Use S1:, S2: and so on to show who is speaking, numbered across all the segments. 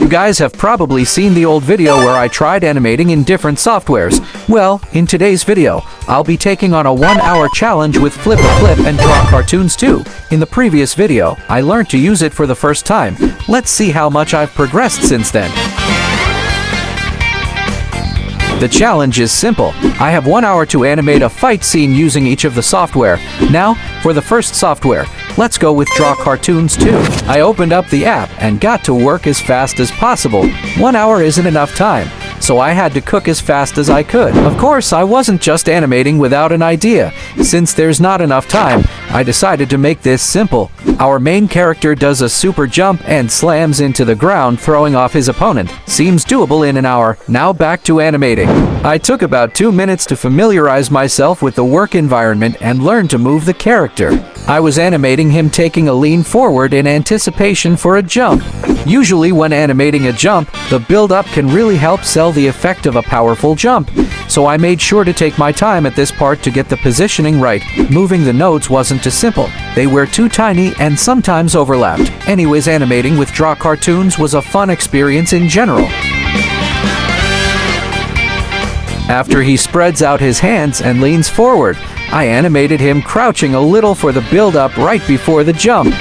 S1: You guys have probably seen the old video where I tried animating in different softwares. Well, in today's video, I'll be taking on a 1-hour challenge with Flipaclip and Draw Cartoons too. In the previous video, I learned to use it for the first time. Let's see how much I've progressed since then. The challenge is simple. I have 1 hour to animate a fight scene using each of the software. Now, for the first software, let's go with Draw Cartoons 2. I opened up the app and got to work as fast as possible. 1 hour isn't enough time, so I had to cook as fast as I could. Of course, I wasn't just animating without an idea. Since there's not enough time, I decided to make this simple. Our main character does a super jump and slams into the ground, throwing off his opponent. Seems doable in an hour. Now back to animating. I took about 2 minutes to familiarize myself with the work environment and learn to move the character. I was animating him taking a lean forward in anticipation for a jump. Usually when animating a jump, the build-up can really help sell the effect of a powerful jump. So I made sure to take my time at this part to get the positioning right. Moving the nodes wasn't too simple. They were too tiny and sometimes overlapped. Anyways, animating with Draw Cartoons was a fun experience in general. After he spreads out his hands and leans forward, I animated him crouching a little for the build-up right before the jump.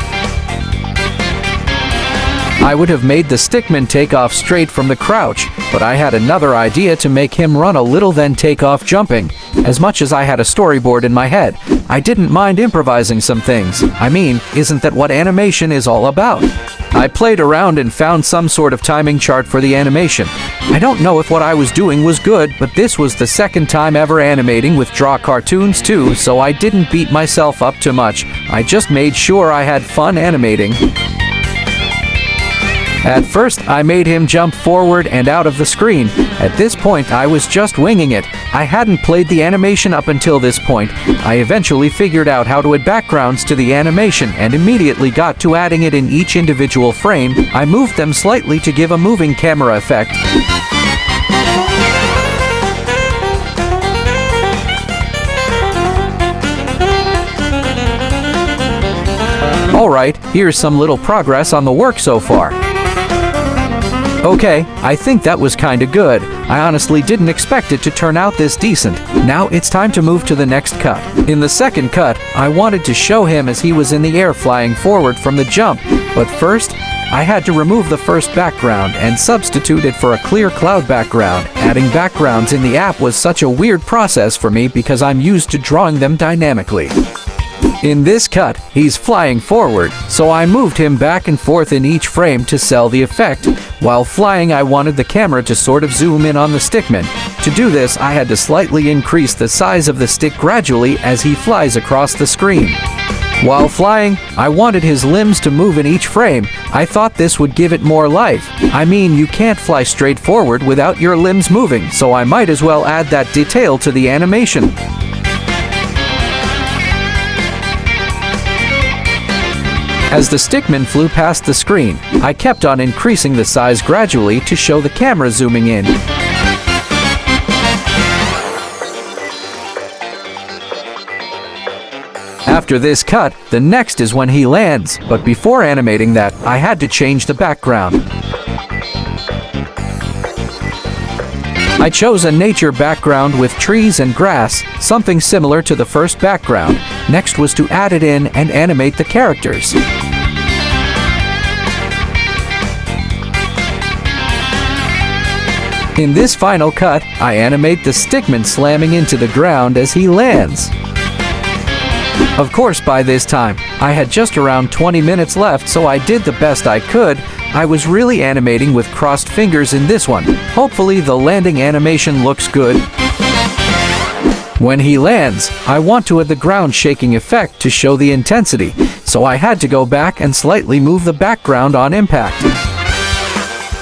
S1: I would have made the stickman take off straight from the crouch, but I had another idea to make him run a little then take off jumping. As much as I had a storyboard in my head, I didn't mind improvising some things. I mean, isn't that what animation is all about? I played around and found some sort of timing chart for the animation. I don't know if what I was doing was good, but this was the second time ever animating with Draw Cartoons too, so I didn't beat myself up too much. I just made sure I had fun animating. At first, I made him jump forward and out of the screen. At this point, I was just winging it. I hadn't played the animation up until this point. I eventually figured out how to add backgrounds to the animation and immediately got to adding it in each individual frame. I moved them slightly to give a moving camera effect. Alright, here's some little progress on the work so far. Okay, I think that was kinda good. I honestly didn't expect it to turn out this decent. Now it's time to move to the next cut. In the second cut, I wanted to show him as he was in the air flying forward from the jump, but first, I had to remove the first background and substitute it for a clear cloud background. Adding backgrounds in the app was such a weird process for me because I'm used to drawing them dynamically. In this cut, he's flying forward, so I moved him back and forth in each frame to sell the effect. While flying, I wanted the camera to sort of zoom in on the stickman. To do this, I had to slightly increase the size of the stick gradually as he flies across the screen. While flying, I wanted his limbs to move in each frame. I thought this would give it more life. I mean, you can't fly straight forward without your limbs moving, so I might as well add that detail to the animation. As the stickman flew past the screen, I kept on increasing the size gradually to show the camera zooming in. After this cut, the next is when he lands, but before animating that, I had to change the background. I chose a nature background with trees and grass, something similar to the first background. Next was to add it in and animate the characters. In this final cut, I animate the stickman slamming into the ground as he lands. Of course, by this time, I had just around 20 minutes left, so I did the best I could. I was really animating with crossed fingers in this one. Hopefully the landing animation looks good. When he lands, I want to add the ground shaking effect to show the intensity, so I had to go back and slightly move the background on impact.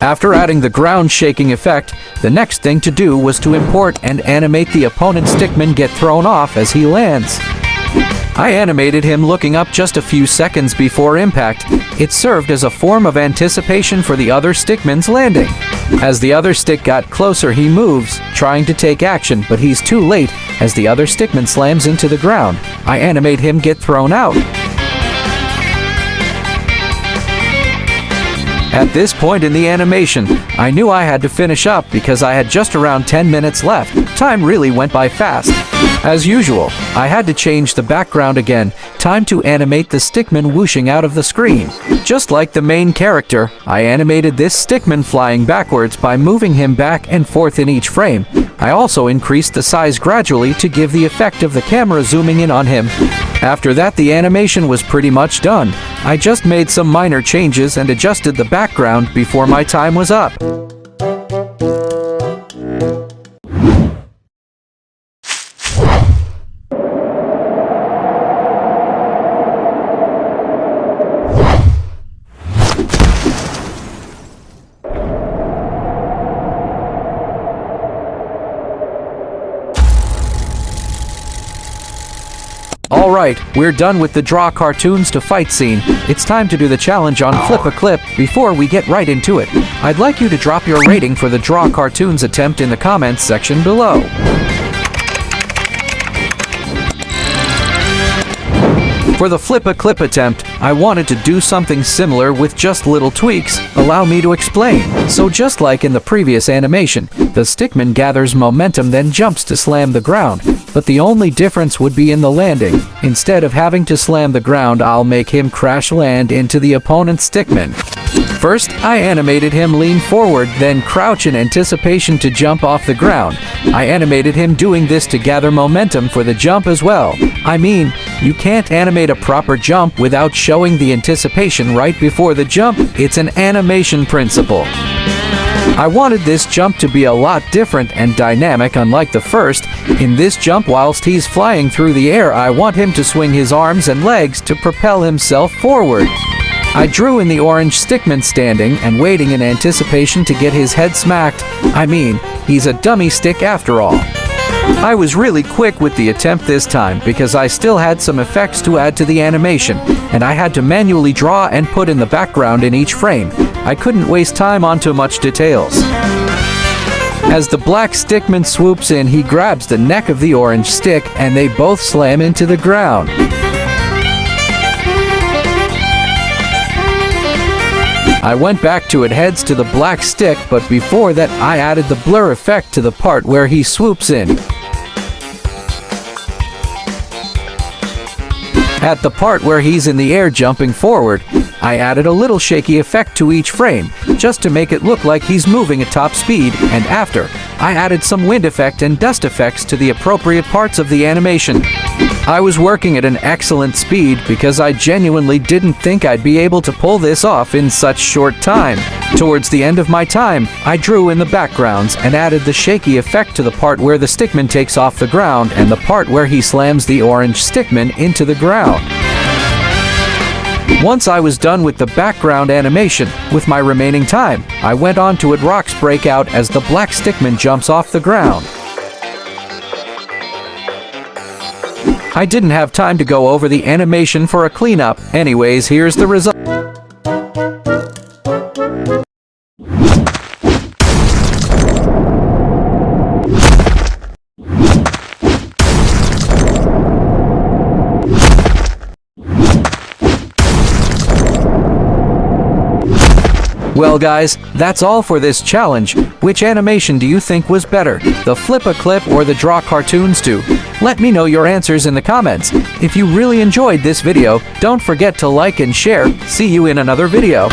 S1: After adding the ground shaking effect, the next thing to do was to import and animate the opponent's stickman get thrown off as he lands. I animated him looking up just a few seconds before impact. It served as a form of anticipation for the other stickman's landing. As the other stick got closer, he moves, trying to take action, but he's too late as the other stickman slams into the ground. I animate him get thrown out. At this point in the animation, I knew I had to finish up because I had just around 10 minutes left. Time really went by fast. As usual, I had to change the background again. Time to animate the stickman whooshing out of the screen. Just like the main character, I animated this stickman flying backwards by moving him back and forth in each frame. I also increased the size gradually to give the effect of the camera zooming in on him. After that, the animation was pretty much done. I just made some minor changes and adjusted the background before my time was up. Alright, we're done with the draw cartoons to fight scene. It's time to do the challenge on Flipaclip. Before we get right into it, I'd like you to drop your rating for the draw cartoons attempt in the comments section below. For the Flipaclip attempt, I wanted to do something similar with just little tweaks. Allow me to explain. So just like in the previous animation, the stickman gathers momentum then jumps to slam the ground, but the only difference would be in the landing. Instead of having to slam the ground, I'll make him crash land into the opponent's stickman. First, I animated him lean forward, then crouch in anticipation to jump off the ground. I animated him doing this to gather momentum for the jump as well. I mean, you can't animate a proper jump without showing the anticipation right before the jump. It's an animation principle. I wanted this jump to be a lot different and dynamic unlike the first. In this jump, whilst he's flying through the air, I want him to swing his arms and legs to propel himself forward. I drew in the orange stickman standing and waiting in anticipation to get his head smacked. I mean, he's a dummy stick after all. I was really quick with the attempt this time because I still had some effects to add to the animation, and I had to manually draw and put in the background in each frame. I couldn't waste time on too much details. As the black stickman swoops in, he grabs the neck of the orange stick and they both slam into the ground. I went back to it heads to the black stick, but before that I added the blur effect to the part where he swoops in. At the part where he's in the air jumping forward, I added a little shaky effect to each frame, just to make it look like he's moving at top speed, and after, I added some wind effect and dust effects to the appropriate parts of the animation. I was working at an excellent speed because I genuinely didn't think I'd be able to pull this off in such short time. Towards the end of my time, I drew in the backgrounds and added the shaky effect to the part where the stickman takes off the ground and the part where he slams the orange stickman into the ground. Once I was done with the background animation, with my remaining time, I went on to it rocks break out as the black stickman jumps off the ground. I didn't have time to go over the animation for a cleanup. Anyways, here's the result. Well guys, that's all for this challenge. Which animation do you think was better, the Flipaclip or the Draw Cartoons 2? Let me know your answers in the comments. If you really enjoyed this video, don't forget to like and share. See you in another video.